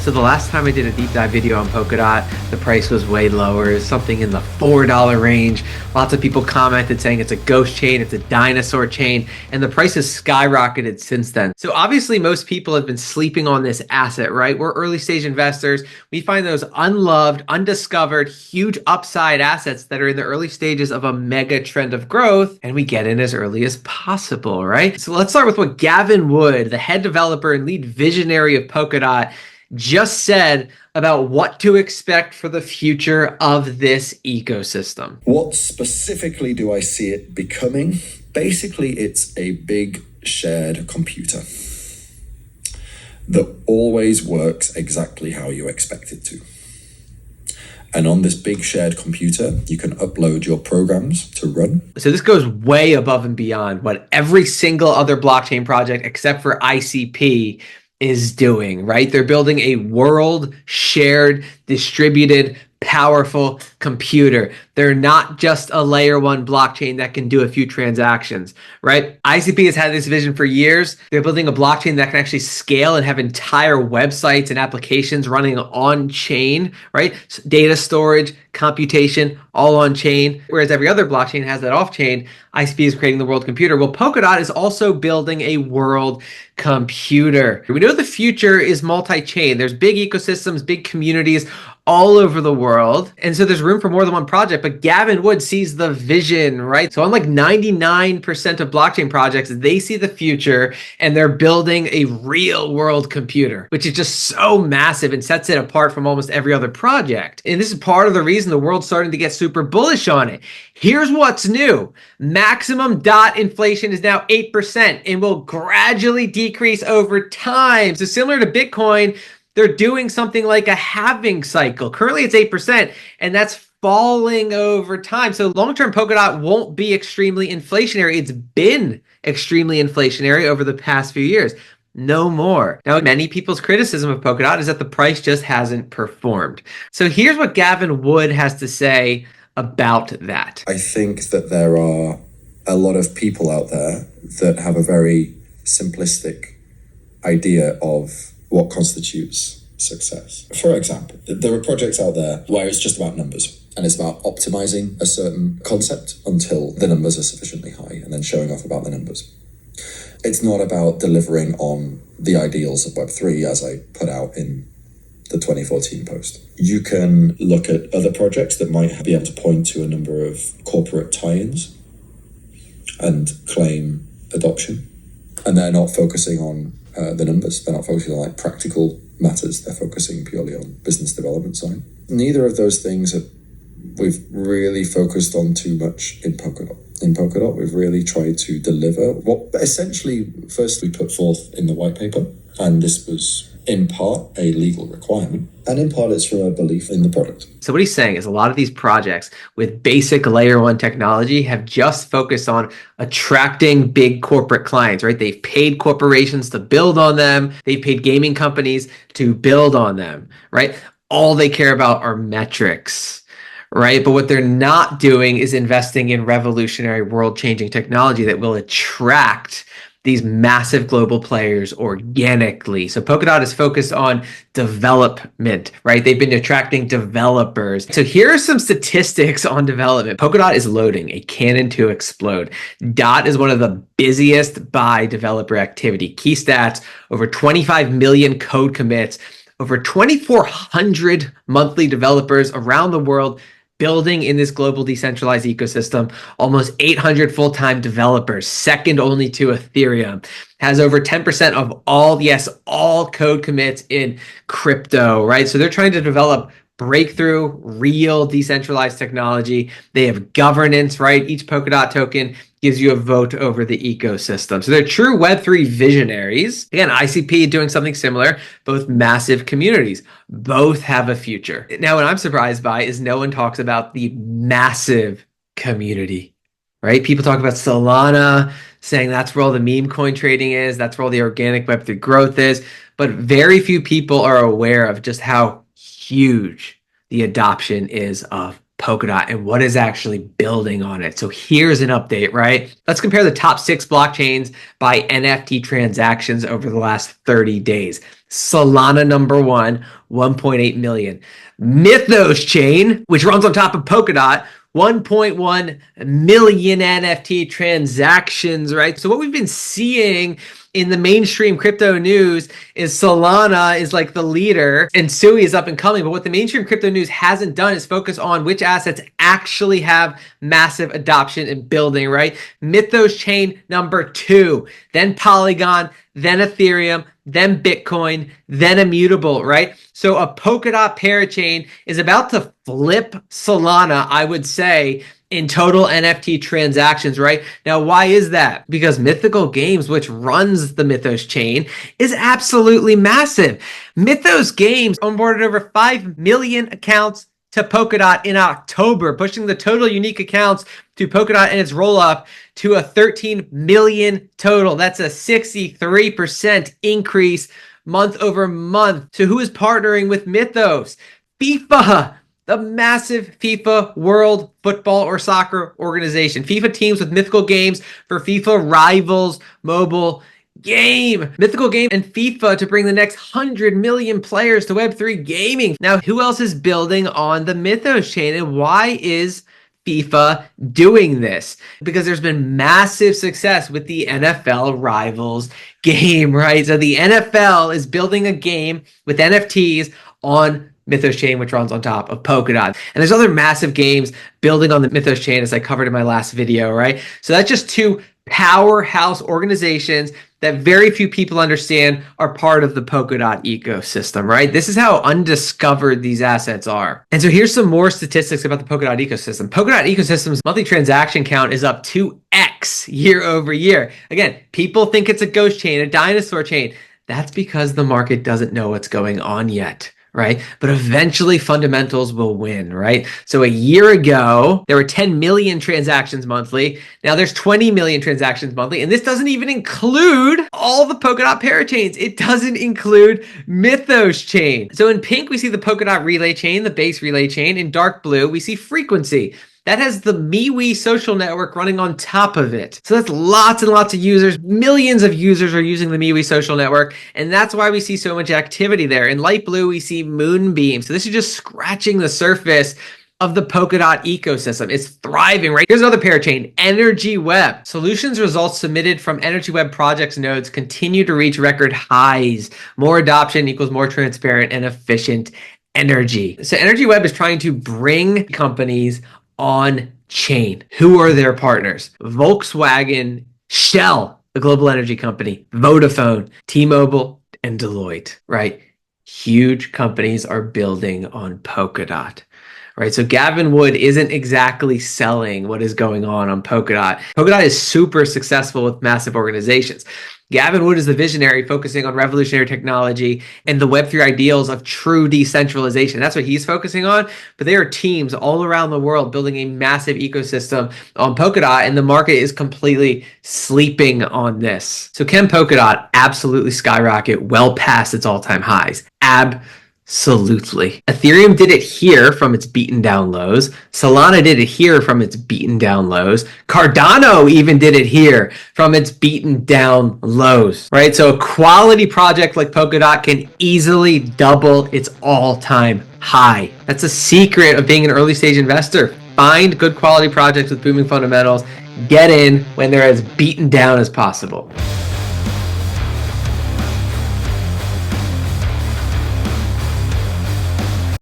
So the last time I did a deep dive video on Polkadot, the price was way lower. It was something in the $4 range. Lots of people commented saying it's a ghost chain, it's a dinosaur chain, and the price has skyrocketed since then. So obviously most people have been sleeping on this asset, right? We're early stage investors. We find those unloved, undiscovered, huge upside assets that are in the early stages of a mega trend of growth, and we get in as early as possible, right? So let's start with what Gavin Wood, the head developer and lead visionary of Polkadot, just said about what to expect for the future of this ecosystem. What specifically do I see it becoming? Basically, it's a big shared computer that always works exactly how you expect it to. And on this big shared computer, you can upload your programs to run. So this goes way above and beyond what every single other blockchain project except for ICP is doing, right? They're building a world shared, distributed, powerful computer. They're not just a layer one blockchain that can do a few transactions, right? ICP has had this vision for years. They're building a blockchain that can actually scale and have entire websites and applications running on chain, right? Data storage, computation, all on chain. Whereas every other blockchain has that off chain, ICP is creating the world computer. Well, Polkadot is also building a world computer. We know the future is multi-chain. There's big ecosystems, big communities all over the world. And so there's room for more than one project, but Gavin Wood sees the vision, right? So unlike 99% of blockchain projects, they see the future and they're building a real world computer, which is just so massive and sets it apart from almost every other project. And this is part of the reason the world's starting to get super bullish on it. Here's what's new. Maximum dot inflation is now 8% and will gradually decrease over time. So similar to Bitcoin, they're doing something like a halving cycle. Currently it's 8%, and that's falling over time. So long-term Polkadot won't be extremely inflationary. It's been extremely inflationary over the past few years. No more. Now, many people's criticism of Polkadot is that the price just hasn't performed. So here's what Gavin Wood has to say about that. I think that there are a lot of people out there that have a very simplistic idea of what constitutes success. For example, there are projects out there where it's just about numbers and it's about optimizing a certain concept until the numbers are sufficiently high and then showing off about the numbers. It's not about delivering on the ideals of Web3 as I put out in the 2014 post. You can look at other projects that might be able to point to a number of corporate tie-ins and claim adoption. And they're not focusing on the numbers. They're not focusing on like practical matters. They're focusing purely on business development side. Neither of those things we've really focused on too much in Polkadot. In Polkadot, we've really tried to deliver what essentially first we put forth in the white paper. And this was in part a legal requirement, and in part it's from a belief in the product. So what he's saying is a lot of these projects with basic layer one technology have just focused on attracting big corporate clients, right? They've paid corporations to build on them. They've paid gaming companies to build on them, right? All they care about are metrics, right? But what they're not doing is investing in revolutionary world-changing technology that will attract these massive global players organically. So Polkadot is focused on development, right? They've been attracting developers. So here are some statistics on development. Polkadot is loading a cannon to explode. Dot is one of the busiest by developer activity. Key stats, over 25 million code commits, over 2,400 monthly developers around the world building in this global decentralized ecosystem, almost 800 full-time developers, second only to Ethereum, has over 10% of all code commits in crypto, right? So they're trying to develop breakthrough, real decentralized technology. They have governance, right? Each Polkadot token gives you a vote over the ecosystem. So they're true Web3 visionaries. Again, ICP doing something similar, both massive communities. Both have a future. Now, what I'm surprised by is no one talks about the massive community, right? People talk about Solana, saying that's where all the meme coin trading is, that's where all the organic Web3 growth is, but very few people are aware of just how huge the adoption is of Polkadot and what is actually building on it. So here's an update, right? Let's compare the top 6 blockchains by NFT transactions over the last 30 days. Solana number 1, 1.8 million. Mythos chain, which runs on top of Polkadot, 1.1 million NFT transactions, right? So what we've been seeing in the mainstream crypto news is Solana is like the leader and Sui is up and coming. But what the mainstream crypto news hasn't done is focus on which assets actually have massive adoption and building, right? Mythos chain number 2, then Polygon, then Ethereum, then Bitcoin, then Immutable, right? So a Polkadot parachain is about to flip Solana, I would say, in total NFT transactions, right? Now, why is that? Because Mythical Games, which runs the Mythos chain, is absolutely massive. Mythos Games onboarded over 5 million accounts to Polkadot in October, pushing the total unique accounts to Polkadot and its roll-up to a 13 million total. That's a 63% increase month over month. So who is partnering with Mythos? FIFA, the massive FIFA World Football or Soccer organization. FIFA teams with Mythical Games for FIFA Rivals mobile game. Mythical Game and FIFA to bring the next 100 million players to Web3 gaming. Now, who else is building on the Mythos chain, and why is FIFA doing this? Because there's been massive success with the NFL Rivals game, right? So the NFL is building a game with NFTs on Mythos chain, which runs on top of Polkadot. And there's other massive games building on the Mythos chain, as I covered in my last video, right? So that's just 2 powerhouse organizations that very few people understand are part of the Polkadot ecosystem, right? This is how undiscovered these assets are. And so here's some more statistics about the Polkadot ecosystem. Polkadot ecosystem's monthly transaction count is up 2x year over year. Again, people think it's a ghost chain, a dinosaur chain. That's because the market doesn't know what's going on yet, right? But eventually fundamentals will win, right? So a year ago, there were 10 million transactions monthly. Now there's 20 million transactions monthly. And this doesn't even include all the Polkadot parachains. It doesn't include Mythos chain. So in pink, we see the Polkadot relay chain, the base relay chain. In dark blue, we see frequency. That has the MeWe social network running on top of it. So that's lots and lots of users. Millions of users are using the MeWe social network. And that's why we see so much activity there. In light blue, we see Moonbeam. So this is just scratching the surface of the Polkadot ecosystem. It's thriving, right? Here's another parachain, Energy Web. Solutions results submitted from Energy Web projects nodes continue to reach record highs. More adoption equals more transparent and efficient energy. So Energy Web is trying to bring companies on chain. Who are their partners? Volkswagen, Shell, the global energy company, Vodafone, T-Mobile, and Deloitte, right? Huge companies are building on Polkadot, right? So Gavin Wood isn't exactly selling what is going on Polkadot. Polkadot is super successful with massive organizations. Gavin Wood is the visionary focusing on revolutionary technology and the Web3 ideals of true decentralization. That's what he's focusing on. But there are teams all around the world building a massive ecosystem on Polkadot, and the market is completely sleeping on this. So can Polkadot absolutely skyrocket well past its all-time highs? Absolutely. Ethereum did it here from its beaten down lows. Solana did it here from its beaten down lows. Cardano even did it here from its beaten down lows, right? So a quality project like Polkadot can easily double its all-time high. That's a secret of being an early stage investor. Find good quality projects with booming fundamentals. Get in when they're as beaten down as possible.